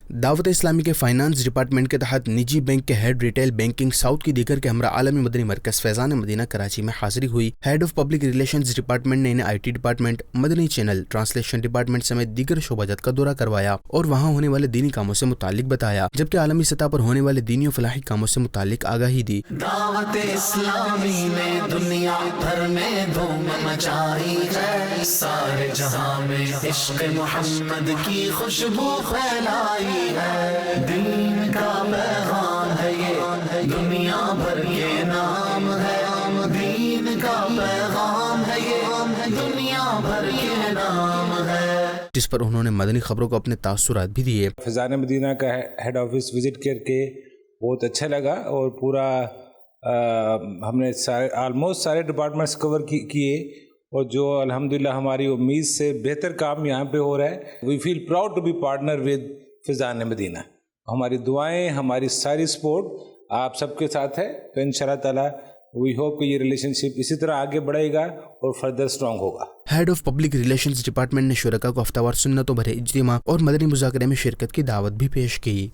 دعوت اسلامی کے فائنانس ڈپارٹمنٹ کے تحت نجی بینک کے ہیڈ ریٹیل بینکنگ ساؤتھ کی دیگر کے ہمراہ عالمی مدنی مرکز فیضان مدینہ کراچی میں حاضری ہوئی۔ Head of public relations department نے انہیں IT department, Madani channel, translation department سمیت دیگر شعبہ جات کا دورہ کروایا اور وہاں ہونے والے دینی کاموں سے متعلق بتایا، جبکہ عالمی سطح پر ہونے والے دینی و فلاحی کاموں سے متعلق آگاہی دی۔ دعوت اسلامی نے دنیا بھر میں دھوم مچائی ہے، سارے جہاں میں عشق محمد کی خوشبو پھیلائی ہے۔ دین کا پیغام ہے یہ، دنیا بھر کے نام ہے۔ دین کا پیغام ہے یہ، دنیا بھر کے نام ہے۔ جس پر انہوں نے مدنی خبروں کو اپنے تاثرات بھی دیے۔ فیضان مدینہ کا ہیڈ آفس وزٹ کر کے بہت اچھا لگا، اور پورا ہم نے آلموسٹ سارے ڈپارٹمنٹس کور کیے، اور جو الحمدللہ ہماری امید سے بہتر کام یہاں پہ ہو رہا ہے۔ We feel proud to be partner with Faizan Madina. ہماری دعائیں، ہماری ساری سپورٹ آپ سب کے ساتھ ہے، تو انشاءاللہ تعالی وی ہوپ کہ یہ ریلیشن شپ اسی طرح آگے بڑھے گا اور فردر اسٹرانگ ہوگا۔ Head of public relations department نے شرکاء کو ہفتہ وار سنتوں بھرے اجتماع اور مدنی مذاکرے میں شرکت کی دعوت بھی پیش کی۔